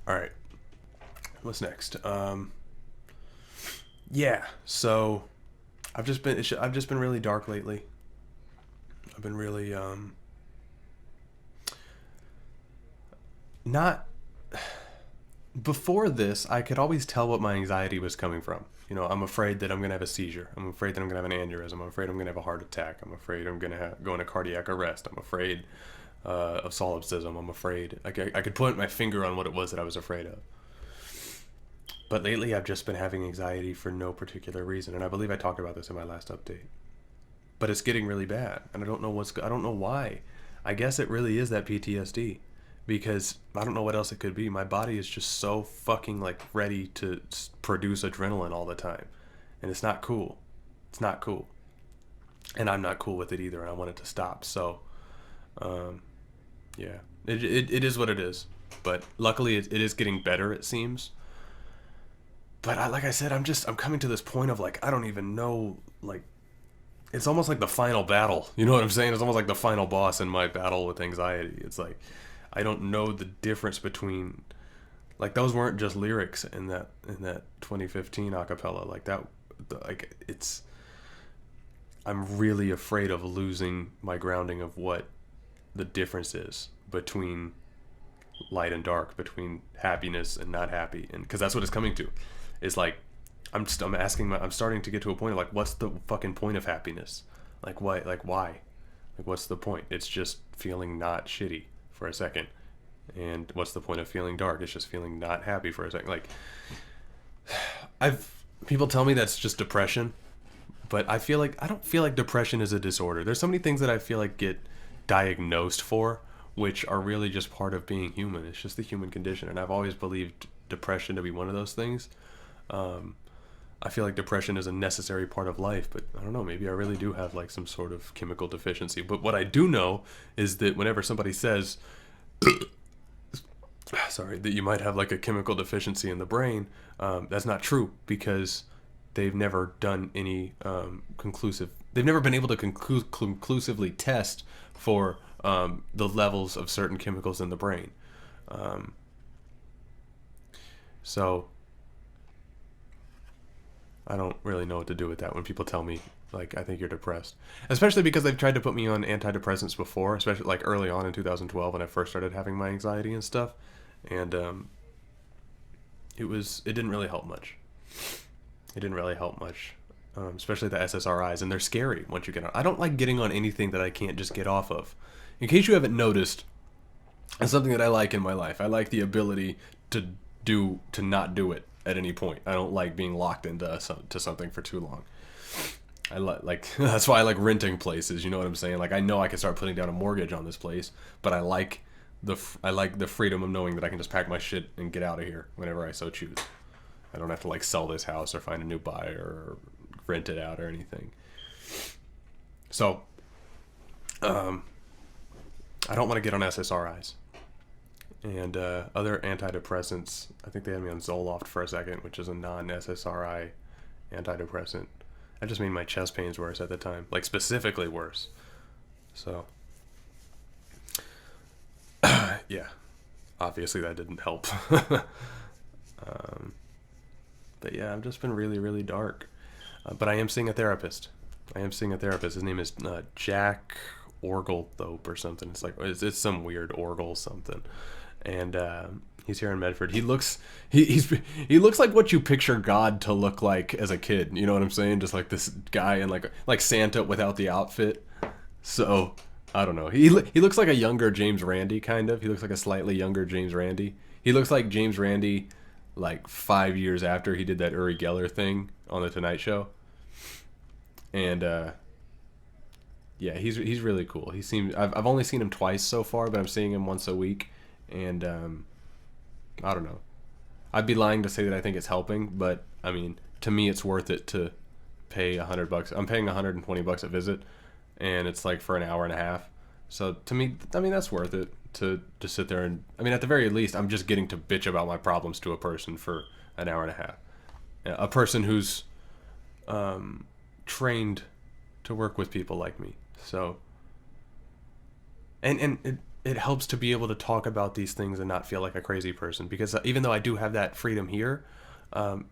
All right. What's next? Yeah. So I've just been really dark lately. I've been really not before this. I could always tell what my anxiety was coming from. I'm afraid that I'm gonna have a seizure. I'm afraid that I'm gonna have an aneurysm. I'm afraid I'm gonna have a heart attack. I'm afraid I'm gonna go into cardiac arrest. I'm afraid of solipsism. I'm afraid. I could put my finger on what it was that I was afraid of. But lately, I've just been having anxiety for no particular reason, and I believe I talked about this in my last update. But it's getting really bad, and I don't know why. I guess it really is that PTSD, because I don't know what else it could be. My body is just so fucking like ready to produce adrenaline all the time, and it's not cool. It's not cool, and I'm not cool with it either, and I want it to stop. So, um, yeah, it is what it is. But luckily, it is getting better. It seems. But like I said, I'm coming to this point of like I don't even know, like it's almost like the final battle. You know what I'm saying? It's almost like the final boss in my battle with anxiety. It's like I don't know the difference between, like, those weren't just lyrics in that 2015 acapella. Like that, like it's I'm really afraid of losing my grounding of what the difference is between light and dark, between happiness and not happy, and because that's what it's coming to. It's like I'm starting to get to a point of like, what's the fucking point of happiness? Like why? Like what's the point? It's just feeling not shitty for a second. And what's the point of feeling dark? It's just feeling not happy for a second. Like I've people tell me that's just depression, but I don't feel like depression is a disorder. There's so many things that I feel like get diagnosed for, which are really just part of being human. It's just the human condition, and I've always believed depression to be one of those things. Um, I feel like depression is a necessary part of life, but I don't know, maybe I really do have like some sort of chemical deficiency. But what I do know is that whenever somebody says, sorry, that you might have like a chemical deficiency in the brain, that's not true because they've never done any they've never been able to conclusively test for the levels of certain chemicals in the brain. Um, so I don't really know what to do with that when people tell me like I think you're depressed, especially because they've tried to put me on antidepressants before, especially like early on in 2012 when I first started having my anxiety and stuff, and it didn't really help much. It didn't really help much, especially the SSRIs, and they're scary once you get on. I don't like getting on anything that I can't just get off of. In case you haven't noticed, it's something that I like in my life. I like the ability to to not do it at any point. I don't like being locked into to something for too long. Like that's why I like renting places. You know what I'm saying? Like I know I can start putting down a mortgage on this place, but I like the freedom of knowing that I can just pack my shit and get out of here whenever I so choose. I don't have to like sell this house or find a new buyer or rent it out or anything. So, I don't want to get on SSRIs and other antidepressants. I think they had me on Zoloft for a second, which is a non-SSRI antidepressant. That just made my chest pains worse at the time, like specifically worse. So, yeah, obviously that didn't help. um, but yeah, I've just been really, really dark. But I am seeing a therapist. I am seeing a therapist. His name is Jack Orgelthope or something. It's some weird Orgel something, and he's here in Medford. He looks like what you picture God to look like as a kid. You know what I'm saying? Just like this guy and like Santa without the outfit. So I don't know. He looks like a younger James Randi kind of. He looks like a slightly younger James Randi. He looks like James Randi like 5 years after he did that Uri Geller thing on the Tonight Show. And yeah, he's really cool. I've only seen him twice so far, but I'm seeing him once a week, and I don't know. I'd be lying to say that I think it's helping, but I mean, to me, it's worth it to pay $100. I'm paying $120 a visit, and it's like for an hour and a half. So to me, I mean, that's worth it to just sit there and I mean, at the very least, I'm just getting to bitch about my problems to a person for an hour and a half. A person who's trained to work with people like me. So, and it helps to be able to talk about these things and not feel like a crazy person, because even though I do have that freedom here, and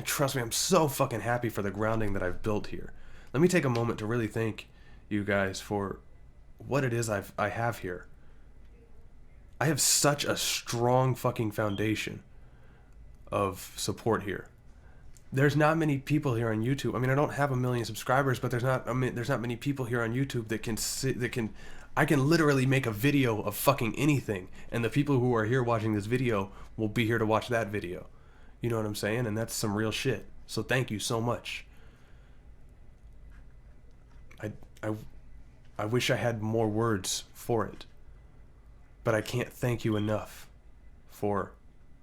trust me, I'm so fucking happy for the grounding that I've built here. Let me take a moment to really thank you guys for what it is I have here. I have such a strong fucking foundation of support here. There's not many people here on YouTube. I mean, I don't have 1 million subscribers, but there's not many people here on YouTube that can I can literally make a video of fucking anything, and the people who are here watching this video will be here to watch that video. You know what I'm saying? And that's some real shit. So thank you so much. I I I wish I had more words for it, but I can't thank you enough for,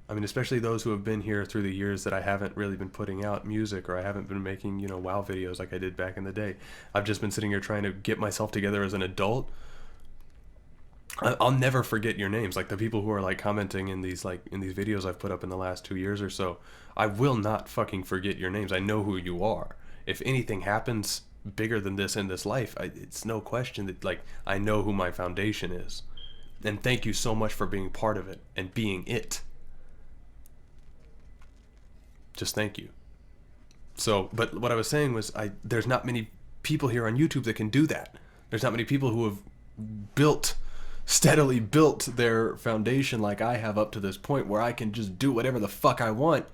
I mean, especially those who have been here through the years that I haven't really been putting out music, or I haven't been making, WoW videos like I did back in the day. I've just been sitting here trying to get myself together as an adult. I'll never forget your names, like the people who are like commenting in these videos I've put up in the last 2 years or so. I will not fucking forget your names. I know who you are. If anything happens bigger than this in this life, it's no question that, like, I know who my foundation is. And thank you so much for being part of it and being it. Just thank you. So, but what I was saying was, there's not many people here on YouTube that can do that. There's not many people who have steadily built their foundation like I have up to this point, where I can just do whatever the fuck I want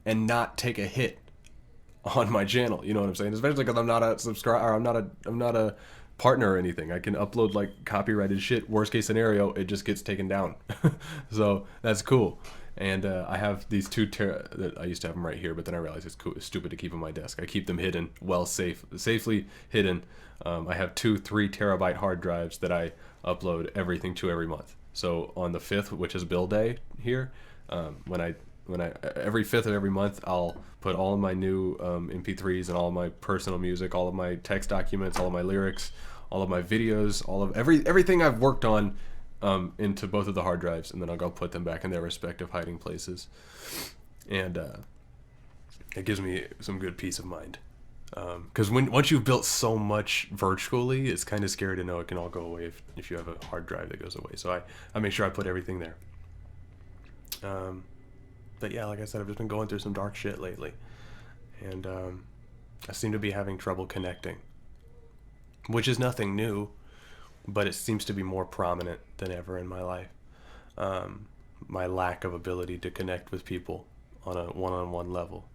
and not take a hit on my channel. You know what I'm saying? Especially because I'm not a subscriber, or I'm not a partner or anything. I can upload like copyrighted shit. Worst case scenario, it just gets taken down. So that's cool. And I have these that I used to have them right here, but then I realized it's stupid to keep on my desk. I keep them hidden, safely hidden. I have 2 3 terabyte hard drives that I upload everything to every month. So on the 5th, which is bill day here, when I every 5th of every month, I'll put all of my new MP3s and all of my personal music, all of my text documents, all of my lyrics, all of my videos, all of everything I've worked on into both of the hard drives, and then I'll go put them back in their respective hiding places. And it gives me some good peace of mind. Because once you've built so much virtually, it's kind of scary to know it can all go away if you have a hard drive that goes away. So I make sure I put everything there. But yeah, like I said, I've just been going through some dark shit lately. And I seem to be having trouble connecting. Which is nothing new, but it seems to be more prominent than ever in my life. My lack of ability to connect with people on a one-on-one level.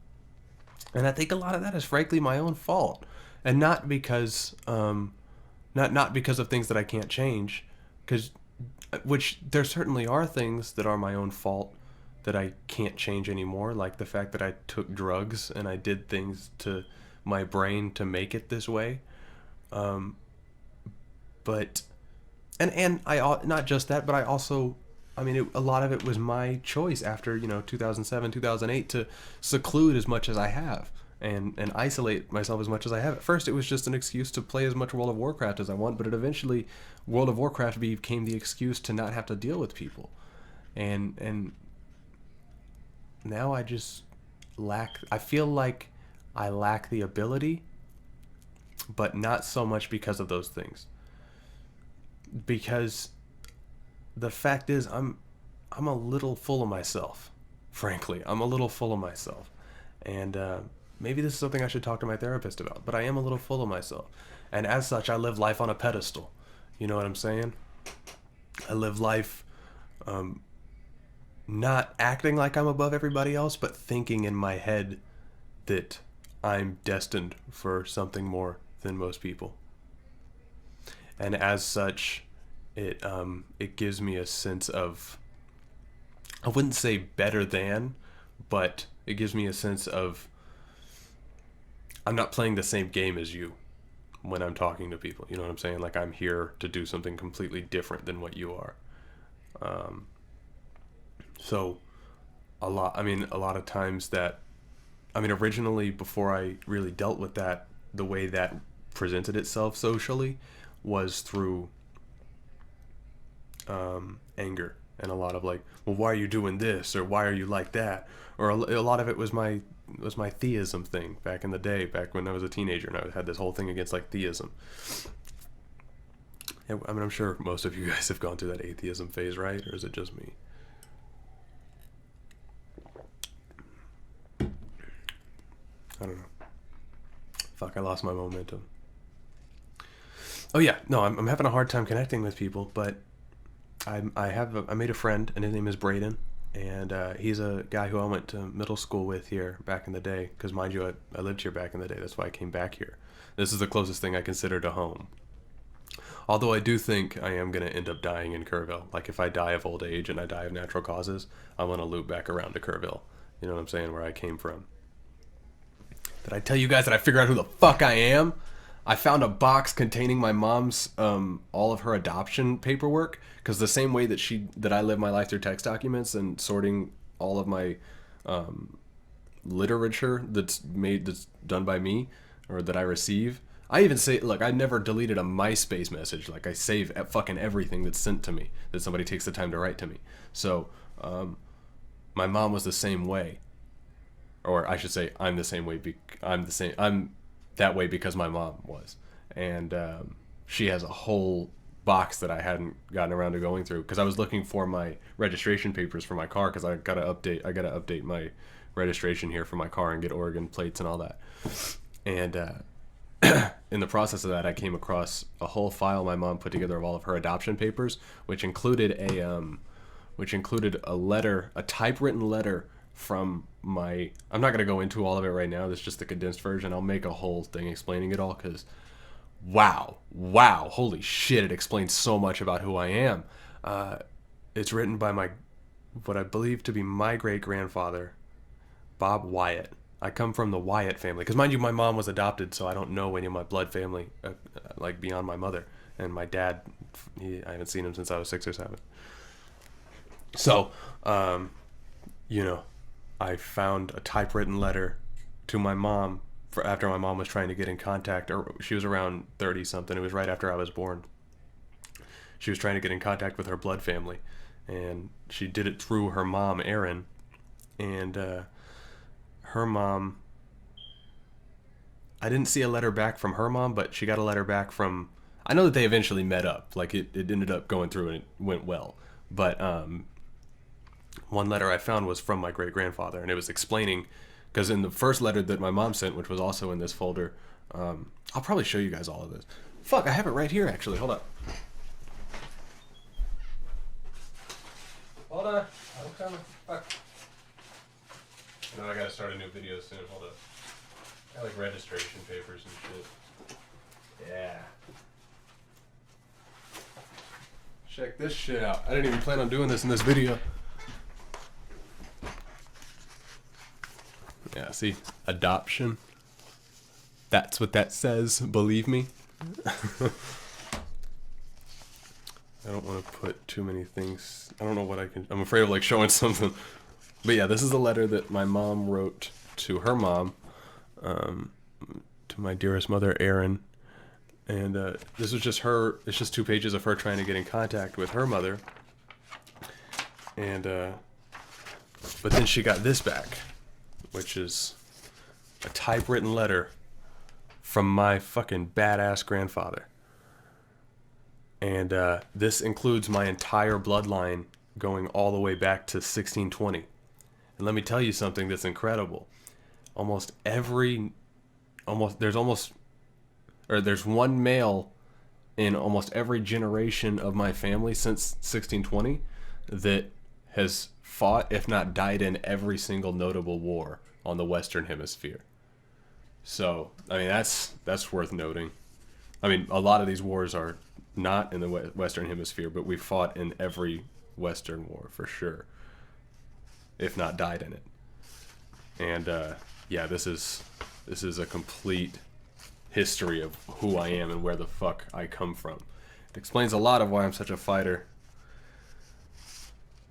And I think a lot of that is frankly my own fault. And not because not because of things that I can't change, which there certainly are things that are my own fault that I can't change anymore, like the fact that I took drugs and I did things to my brain to make it this way. But and I, not just that, but I also, I mean, a lot of it was my choice after 2007, 2008 to seclude as much as I have and isolate myself as much as I have. At first, it was just an excuse to play as much World of Warcraft as I want, but it eventually, World of Warcraft became the excuse to not have to deal with people, and now I just I feel like I lack the ability, but not so much because of those things. Because the fact is, I'm a little full of myself. Frankly, I'm a little full of myself, and maybe this is something I should talk to my therapist about. But I am a little full of myself, and as such, I live life on a pedestal. You know what I'm saying? I live life, not acting like I'm above everybody else, but thinking in my head that I'm destined for something more than most people. And as such, it gives me a sense of, I wouldn't say better than, but it gives me a sense of, I'm not playing the same game as you when I'm talking to people. You know what I'm saying? Like, I'm here to do something completely different than what you are. So a lot of times originally, before I really dealt with that, the way that presented itself socially was through anger, and a lot of like, well, why are you doing this, or why are you like that, or a lot of it was my theism thing back in the day, back when I was a teenager, and I had this whole thing against like theism. Yeah, I mean, I'm sure most of you guys have gone through that atheism phase, right? Or is it just me? I don't know. Fuck, I lost my momentum. Oh yeah, no, I'm having a hard time connecting with people, but I made a friend, and his name is Braden, and he's a guy who I went to middle school with here back in the day. Because mind you, I lived here back in the day. That's why I came back here. This is the closest thing I consider to home. Although I do think I am gonna end up dying in Kerrville. Like if I die of old age and I die of natural causes, I want to loop back around to Kerrville. You know what I'm saying? Where I came from. Did I tell you guys that I figured out who the fuck I am? I found a box containing my mom's all of her adoption paperwork, because the same way that I live my life through text documents and sorting all of my literature that's done by me or that I receive. I even say, look, I never deleted a MySpace message. Like I save fucking everything that's sent to me that somebody takes the time to write to me. So my mom was the same way, or I should say, I'm the same way. I'm that way because my mom was, and she has a whole box that I hadn't gotten around to going through because I was looking for my registration papers for my car, because I gotta update my registration here for my car and get Oregon plates and all that. And in the process of that, I came across a whole file my mom put together of all of her adoption papers, which included a letter, a typewritten letter from my. I'm not gonna go into all of it right now. This is just the condensed version. I'll make a whole thing explaining it all, because wow, holy shit, it explains so much about who I am. It's written by what I believe to be my great grandfather, Bob Wyatt. I come from the Wyatt family, because mind you, my mom was adopted, so I don't know any of my blood family, like beyond my mother. And my dad, I haven't seen him since I was 6 or 7. So, I found a typewritten letter to my mom after my mom was trying to get in contact, or she was around 30 something. It was right after I was born. She was trying to get in contact with her blood family, and she did it through her mom, Erin, and her mom. I didn't see a letter back from her mom, but she got a letter back from. I know that they eventually met up. Like it ended up going through and it went well. But one letter I found was from my great grandfather, and it was explaining, because in the first letter that my mom sent, which was also in this folder, I'll probably show you guys all of this. Fuck, I have it right here actually. Hold up. Hold on. I'm coming. Fuck. No, I gotta start a new video soon. Hold up. I like registration papers and shit. Yeah. Check this shit out. I didn't even plan on doing this in this video. Yeah, see? Adoption. That's what that says, believe me. I don't want to put too many things. I don't know what I can. I'm afraid of like showing something. But yeah, this is a letter that my mom wrote to her mom, to my dearest mother, Erin. And this was just her. It's just 2 pages of her trying to get in contact with her mother. And but then she got this back, which is a typewritten letter from my fucking badass grandfather. And this includes my entire bloodline going all the way back to 1620. And let me tell you something that's incredible. There's one male in almost every generation of my family since 1620 that has fought, if not died in, every single notable war on the Western Hemisphere. So, I mean, that's worth noting. I mean, a lot of these wars are not in the Western Hemisphere, but we fought in every Western war for sure, if not died in it. And yeah, this is a complete history of who I am and where the fuck I come from. It explains a lot of why I'm such a fighter.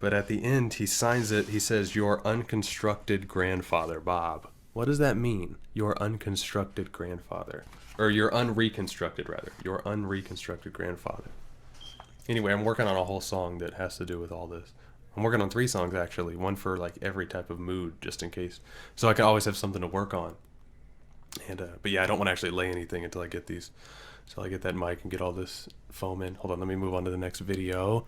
But at the end, he signs it. He says, "Your unconstructed grandfather, Bob." What does that mean? Your unconstructed grandfather. Or your unreconstructed, rather. Your unreconstructed grandfather. Anyway, I'm working on a whole song that has to do with all this. I'm working on 3 songs, actually. One for, like, every type of mood, just in case. So I can always have something to work on. And but yeah, I don't want to actually lay anything until I get these So I get that mic and get all this foam in. Hold on, let me move on to the next video.